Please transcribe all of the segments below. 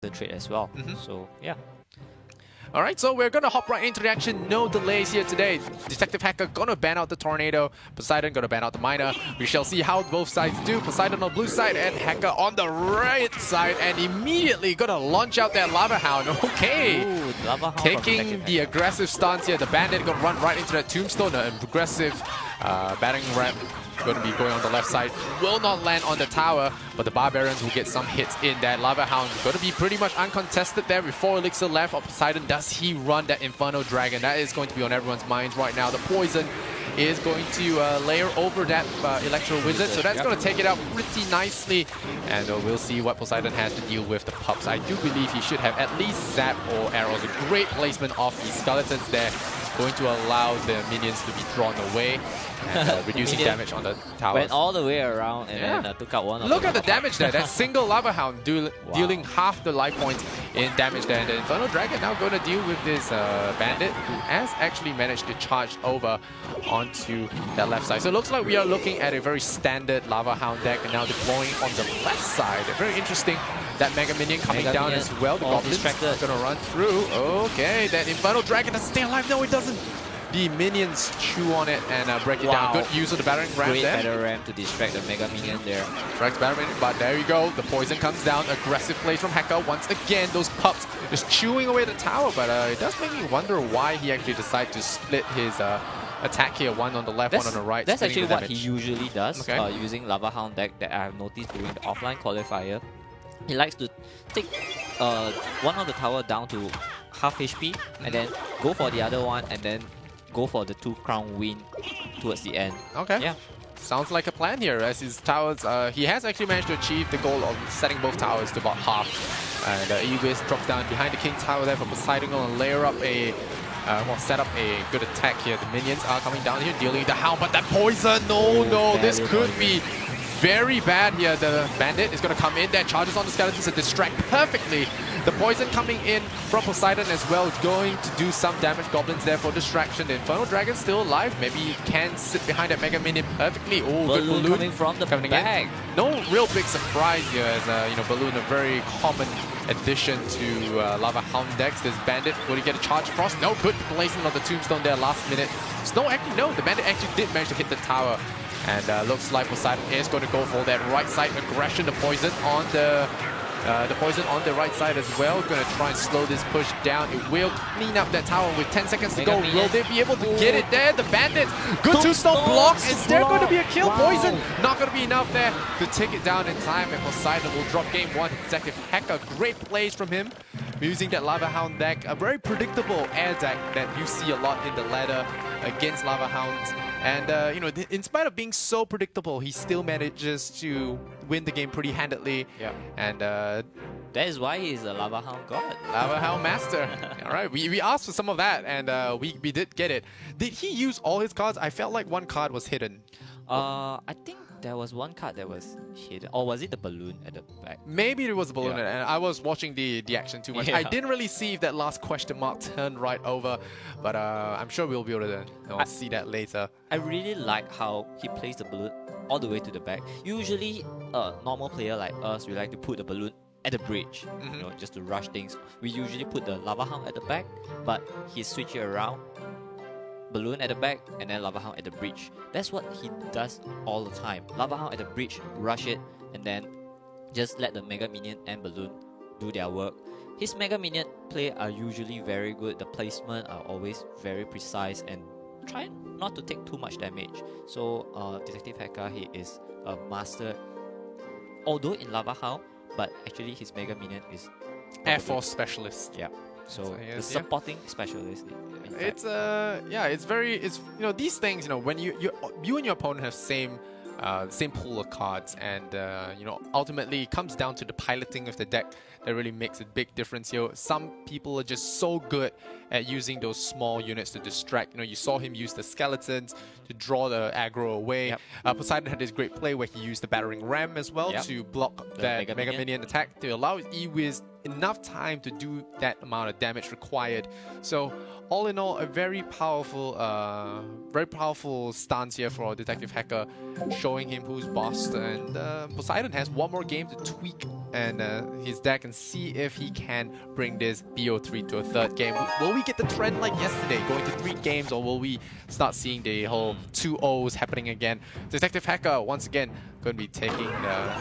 the trade as well. So yeah. Alright, so we're gonna hop right into the action. No delays here today. Detective Hacker gonna ban out the Tornado. Poseidon gonna ban out the Miner. We shall see how both sides do. Poseidon on the blue side and Hacker on the right side. And immediately gonna launch out that Lava Hound. Okay. Ooh, Lava Hound taking the aggressive stance here. The Bandit gonna run right into that Tombstone. An aggressive batting ram going to be going on the left side. Will not land on the tower, but the Barbarians will get some hits in that. Lava Hound going to be pretty much uncontested there with 4 elixir left of Poseidon. Does he run that Inferno Dragon? That is going to be on everyone's minds right now. The Poison is going to layer over that Electro Wizard, so that's going to take it out pretty nicely. And we'll see what Poseidon has to deal with the pups. I do believe he should have at least Zap or Arrows. A great placement of the Skeletons there. Going to allow the minions to be drawn away and reducing damage on the towers. Went all the way around and then took out one of Look at the damage there. That single Lava Hound dealing half the life points in damage there. And the Inferno Dragon now going to deal with this Bandit who has actually managed to charge over onto that left side. So it looks like we are looking at a very standard Lava Hound deck and now deploying on the left side. Very interesting. That Mega Minion coming down as well. The Goblins are going to run through. Okay, that Inferno Dragon doesn't stay alive. No, it doesn't. The minions chew on it and break it down. Good use of the Battering Ram there. Great Battering Ram to distract the Mega Minion there. Distracts Battering Ram, but there you go. The Poison comes down. Aggressive plays from Hacker. Once again, those pups just chewing away the tower, but it does make me wonder why he actually decided to split his attack here. One on the left, one on the right. That's actually what he usually does using Lava Hound deck that I have noticed during the offline qualifier. He likes to take one of the tower down to half HP and then go for the other one and then go for the 2 crown win towards the end. Okay. Yeah. Sounds like a plan here as his towers, he has actually managed to achieve the goal of setting both towers to about half. And Egoist drops down behind the King Tower there for Poseidon and layer up a set up a good attack here. The minions are coming down here, dealing the Hound, but that Poison, no, this could be very bad here. The Bandit is going to come in there, charges on the Skeletons to distract perfectly. The Poison coming in from Poseidon as well, going to do some damage. Goblins there for distraction. The Inferno Dragon still alive. Maybe he can sit behind that Mega Minion perfectly. Oh, good Balloon coming from the back. No real big surprise here as, you know, Balloon, a very common addition to Lava Hound decks. This Bandit, will he get a charge across? No, good placement of the Tombstone there last minute. No, the Bandit actually did manage to hit the tower. And looks like Poseidon is going to go for that right side aggression. The Poison on the right side as well. Going to try and slow this push down. It will clean up that tower with 10 seconds to go. Will they be able to get it there? The Bandit, good Tombstone block. Is there going to be a kill? Poison, not going to be enough there to take it down in time. And Poseidon will drop game 1. Detective Hacker, great plays from him. Using that Lava Hound deck, a very predictable air deck that you see a lot in the ladder against Lava Hounds. And, you know, in spite of being so predictable, he still manages to win the game pretty handedly. Yeah. And that is why he's a Lava Hound god. Lava Hound master. All right, we asked for some of that, and we did get it. Did he use all his cards? I felt like one card was hidden. I think there was one card that was hidden. Or was it the balloon at the back? Maybe it was a balloon, and I was watching the action too much. I didn't really see if that last question mark turned right over, but I'm sure we'll be able to see that later. I really like how he plays the balloon all the way to the back. Usually, a normal player like us, we like to put the balloon at the bridge, you know, just to rush things. We usually put the Lava Hound at the back, but he switched it around. Balloon at the back and then Lava Hound at the bridge. That's what he does all the time. Lava Hound at the bridge, rush it, and then just let the Mega Minion and Balloon do their work. His Mega Minion play are usually very good. The placement are always very precise and try not to take too much damage. So Detective Hacker, he is a master, although in Lava Hound, but actually his Mega Minion is Air Force specialist. Yeah. So the supporting specialist. It's you know, these things, you know, when you and your opponent have same pool of cards, and you know, ultimately it comes down to the piloting of the deck that really makes a big difference here. Some people are just so good at using those small units to distract. You know, you saw him use the Skeletons to draw the aggro away. Poseidon had this great play where he used the Battering Ram as well to block that Mega Minion attack to allow Ewiz enough time to do that amount of damage required. So all in all, a very powerful stance here for Detective Hacker, showing him who's boss. And Poseidon has one more game to tweak and his deck and see if he can bring this BO3 to a third game. Will we get the trend like yesterday, going to 3 games, or will we start seeing the whole 2-0s happening again? Detective Hacker once again going to be taking the...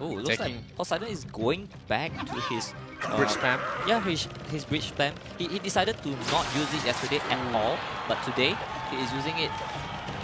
Oh, looks like Poseidon is going back to his bridge spam. Yeah, his bridge spam. He decided to not use it yesterday at all, but today he is using it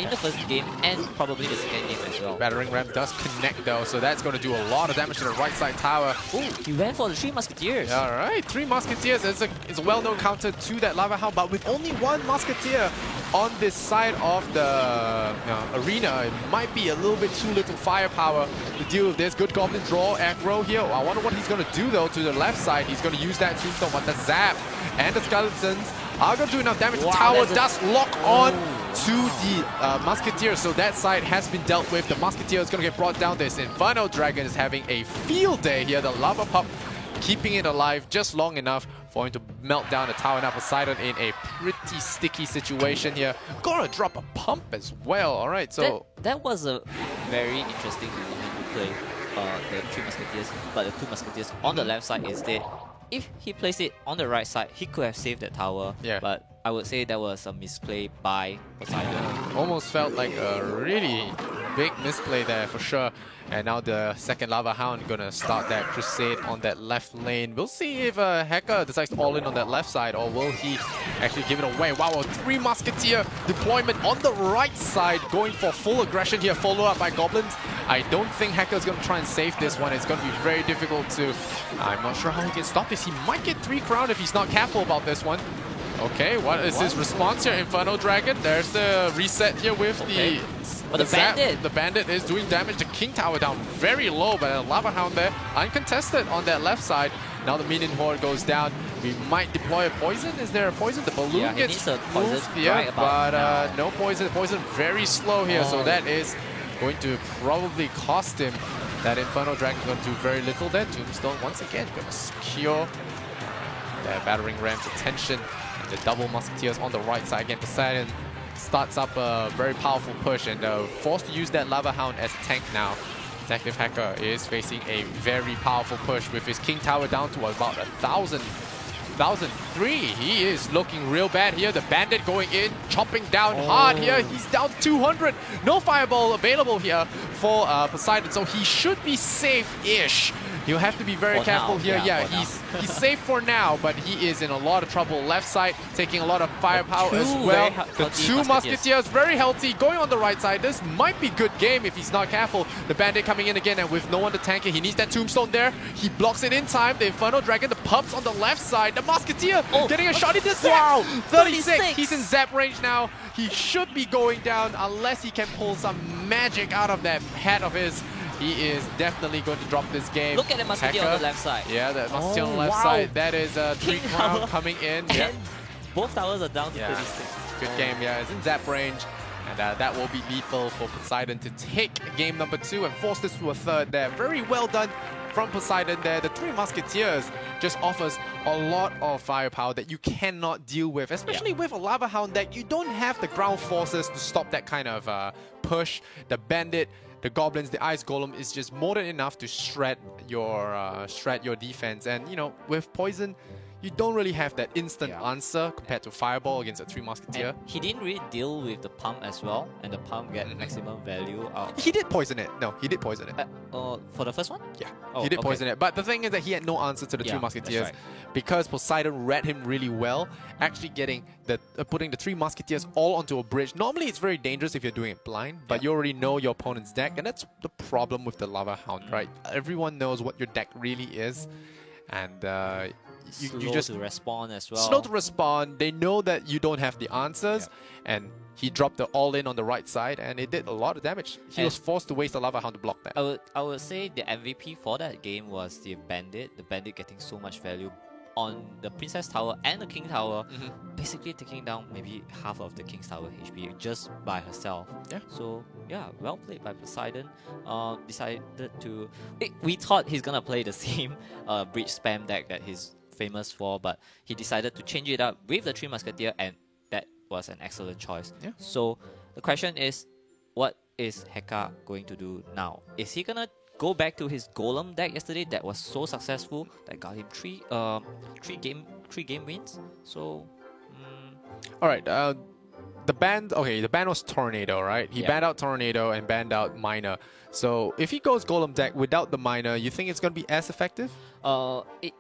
in the first game and probably the second game as well. Battering Ram does connect though, so that's going to do a lot of damage to the right side tower. Oh, he went for the 3 Musketeers. Alright, 3 Musketeers is a well-known counter to that Lava Hound, but with only 1 Musketeer on this side of the arena, it might be a little bit too little firepower to deal with this. Good Goblin draw aggro here. I wonder what he's going to do though to the left side. He's going to use that Tombstone, but the Zap and the Skeletons are going to do enough damage. The tower does lock on to the Musketeer, so that side has been dealt with. The Musketeer is going to get brought down. This Inferno Dragon is having a field day here. The Lava Pup keeping it alive just long enough for him to melt down the tower. Now Poseidon in a pretty sticky situation here. Gonna drop a pump as well. Alright, so... That was a very interesting decision to play the 3 Musketeers, but the 2 Musketeers on the left side instead. If he placed it on the right side, he could have saved that tower. Yeah. But I would say that was a misplay by Poseidon. Almost felt like a really big misplay there for sure. And now the second Lava Hound gonna start that crusade on that left lane. We'll see if Hacker decides to all in on that left side, or will he actually give it away. Wow, a 3 Musketeer deployment on the right side, going for full aggression here, followed up by Goblins. I don't think Hacker's gonna try and save this one. It's gonna be very difficult to... I'm not sure how he can stop this. He might get 3 crown if he's not careful about this one. Okay, what is his response here? Inferno Dragon. There's the reset here with the... But the Bandit! The Bandit is doing damage. The King Tower down very low, but a Lava Hound there, uncontested on that left side. Now the Minion Horde goes down. We might deploy a poison. Is there a poison? The balloon gets moved here, but no poison. Poison very slow here, so that is going to probably cost him. That Inferno Dragon going to do very little there. Tombstone once again going to secure the Battering Ram's attention. And the double Musketeers on the right side. Again, Poseidon starts up a very powerful push and forced to use that Lava Hound as a tank now. Detective Hacker is facing a very powerful push with his King Tower down to about 1,003. He is looking real bad here. The Bandit going in, chopping down hard here. He's down 200. No Fireball available here for Poseidon, so he should be safe-ish. He'll have to be very careful here. Yeah, he's safe for now, but he is in a lot of trouble. Left side taking a lot of firepower as well. The 2 Musketeers very healthy, going on the right side. This might be good game if he's not careful. The Bandit coming in again, and with no one to tank it, he needs that Tombstone there. He blocks it in time. The Inferno Dragon, the pups on the left side. The Musketeer getting a shot into Zap. Wow, 36. He's in Zap range now. He should be going down unless he can pull some magic out of that hat of his. He is definitely going to drop this game. Look at the Musketeer on the left side. Yeah, the Musketeer on the left side. That is a 3 crown coming in. And both towers are down to 36. Good game, yeah. It's in Zap range. And that will be lethal for Poseidon to take game number 2 and force this to a third there. Very well done from Poseidon there. The 3 Musketeers just offers a lot of firepower that you cannot deal with, especially with a Lava Hound deck. You don't have the ground forces to stop that kind of push. The Bandit, the Goblins, the Ice Golem is just more than enough to shred your defense. And you know, with Poison, you don't really have that instant answer compared to Fireball against a 3 Musketeer. And he didn't really deal with the pump as well, and the pump get maximum value out. He did poison it. No, he did poison it. For the first one? Yeah, he did poison it. But the thing is that he had no answer to the 2 Musketeers because Poseidon read him really well, actually getting the putting the 3 Musketeers all onto a bridge. Normally, it's very dangerous if you're doing it blind, but you already know your opponent's deck, and that's the problem with the Lava Hound, right? Everyone knows what your deck really is, and you just to respond as well. Slow to respond. They know that you don't have the answers, and he dropped the all-in on the right side, and it did a lot of damage. He was forced to waste the Lava Hound to block that. I would say the MVP for that game was the Bandit. The Bandit getting so much value on the Princess Tower and the King Tower, basically taking down maybe half of the King's Tower HP just by herself. Yeah. So yeah, well played by Poseidon. Decided to... We thought he's gonna play the same bridge spam deck that he's famous for, but he decided to change it up with the Three Musketeer, and that was an excellent choice. Yeah. So the question is, what is Heka going to do now? Is he gonna go back to his Golem deck yesterday that was so successful that got him three game wins? So all right, the ban was Tornado, right? He banned out Tornado and banned out Miner. So if he goes Golem deck without the Miner, you think it's going to be as effective?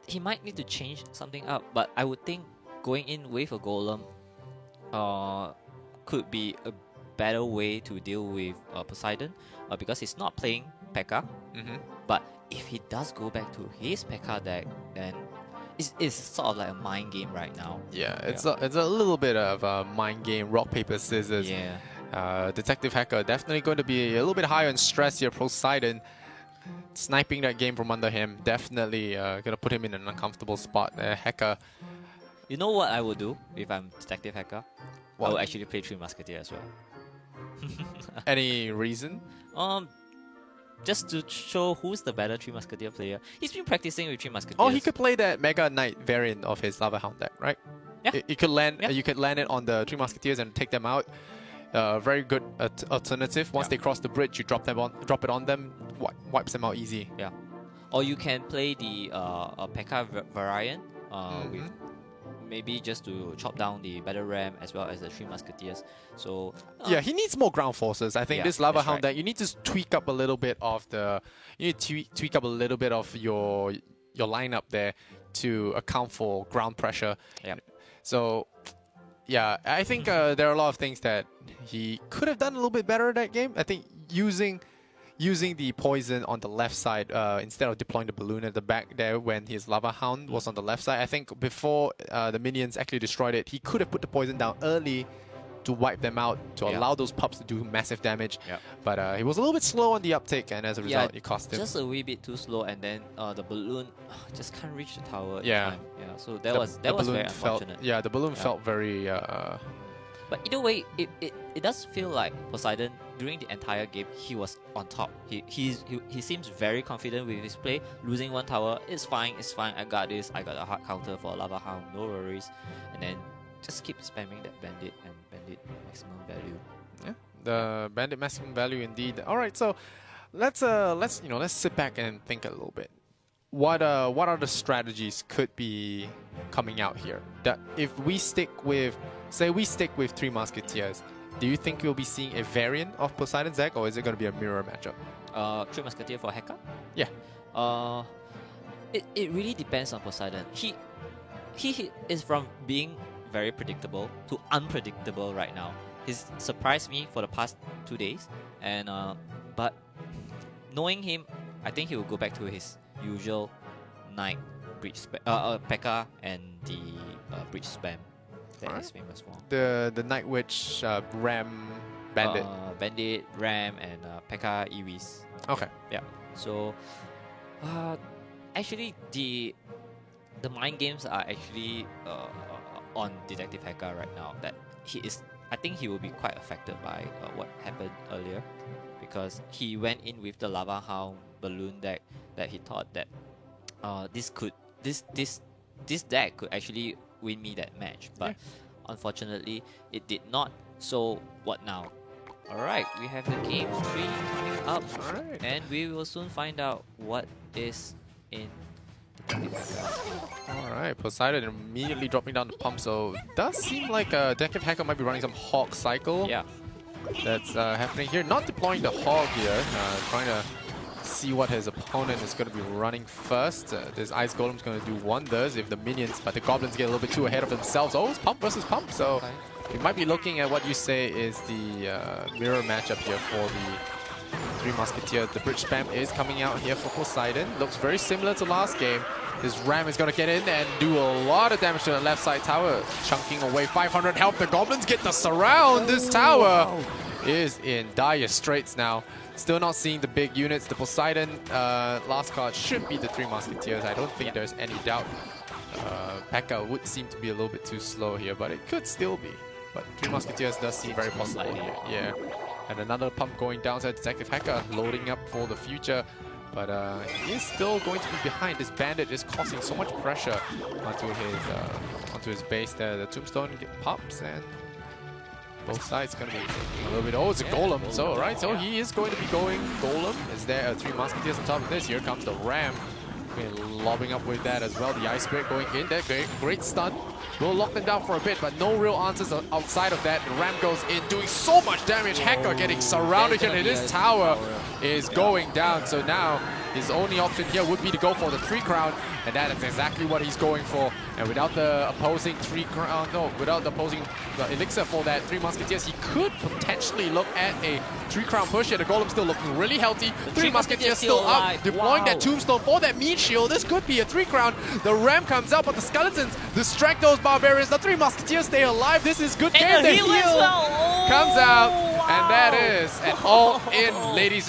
he might need to change something up, but I would think going in with a Golem could be a better way to deal with Poseidon, because he's not playing P.E.K.K.A. But if he does go back to his P.E.K.K.A. deck, then it's sort of like a mind game right now. Yeah, it's a little bit of a mind game, rock, paper, scissors. Yeah. Detective Hacker definitely going to be a little bit higher in stress here. Poseidon sniping that game from under him, definitely going to put him in an uncomfortable spot there. Hacker. You know what I would do if I'm Detective Hacker? What? I would actually play Three Musketeer as well. Any reason? Just to show who's the better Three Musketeer player. He's been practicing with Three Musketeers. Oh, he could play that Mega Knight variant of his Lava Hound deck, right? Yeah. You could land. Yeah. You could land it on the Three Musketeers and take them out. Very good alternative. Once they cross the bridge, you drop it on them, wipes them out easy. Yeah. Or you can play the P.E.K.K.A. variant with maybe just to chop down the Battle Ram as well as the Three Musketeers. So yeah, he needs more ground forces. I think Yeah, this Lava that's Hound right. deck, you need to tweak up a little bit of the. You need to tweak up a little bit of your lineup there to account for ground pressure. Yeah. So yeah, I think there are a lot of things that he could have done a little bit better in that game. I think using the poison on the left side instead of deploying the balloon at the back there when his Lava Hound was on the left side. I think before the minions actually destroyed it, he could have put the poison down early to wipe them out, to allow those pups to do massive damage. Yeah. But he was a little bit slow on the uptake, and as a result, it cost him. Just a wee bit too slow, and then the balloon just can't reach the tower. Yeah. In time. Yeah. So that was very unfortunate. Yeah, the balloon felt very. But either way, it does feel like Poseidon during the entire game he was on top. He seems very confident with his play. Losing one tower, it's fine. I got this. I got a hard counter for Lava Hound. No worries. And then just keep spamming that bandit and bandit maximum value. Yeah, the bandit maximum value indeed. All right, so let's sit back and think a little bit. What other strategies could be coming out here? That if we stick with, say, Three Musketeers, do you think we'll be seeing a variant of Poseidon's deck, or is it going to be a mirror matchup? Three Musketeer for Heka? Yeah. It really depends on Poseidon. He is from being very predictable to unpredictable right now. He's surprised me for the past 2 days, and but knowing him, I think he will go back to his usual Knight bridge P.E.K.K.A. and the bridge spam that he's famous for. The Night Witch, Ram, Bandit. Bandit, Ram, and P.E.K.K.A. Iris. Okay. Yeah. So, actually, the mind games are actually on Detective Hacker right now. That I think he will be quite affected by what happened earlier, because he went in with the Lava Hound balloon deck that he thought that this deck could actually win me that match, but unfortunately it did not. So what now? Alright, we have the game 3 coming up, and we will soon find out what is in Alright, Poseidon immediately dropping down the pump, so does seem like Detective Hacker might be running some Hog cycle. Yeah. That's happening here. Not deploying the Hog here, trying to see what his opponent is going to be running first. This Ice Golem's going to do wonders if the minions, but the Goblins get a little bit too ahead of themselves. Oh, it's pump versus pump, so we might be looking at what you say is the mirror matchup here for the Three Musketeers. The bridge spam is coming out here for Poseidon. Looks very similar to last game. This Ram is going to get in and do a lot of damage to the left side tower. Chunking away 500 health. The Goblins get the surround. This tower is in dire straits now. Still not seeing the big units. The Poseidon last card should be the Three Musketeers. I don't think there's any doubt. P.E.K.K.A. would seem to be a little bit too slow here, but it could still be. But Three Musketeers does seem very possible here. Yeah. And another pump going down to Detective Hacker, loading up for the future. But he is still going to be behind. This bandit is causing so much pressure onto his base there. The tombstone pops and both sides going to be taking a little bit. Oh, it's a golem. So, right, so he is going to be going golem. Is there 3 musketeers on top of this? Here comes the ram. Lobbing up with that as well. The Ice Spirit going in there. Great stun. Will lock them down for a bit, but no real answers outside of that. The ram goes in, doing so much damage. Hacker getting surrounded here, and his tower is going down. So now his only option here would be to go for the 3 crown, and that is exactly what he's going for. And without the opposing without the opposing elixir for that 3 musketeers, he could potentially look at a 3 crown push here. The golem still looking really healthy. 3 musketeers still up, deploying that tombstone for that meat shield. This could be a 3 crown. The ram comes out, but the skeletons distract those barbarians. The 3 musketeers stay alive. This is good game. The heal comes out, and that is an all-in, ladies and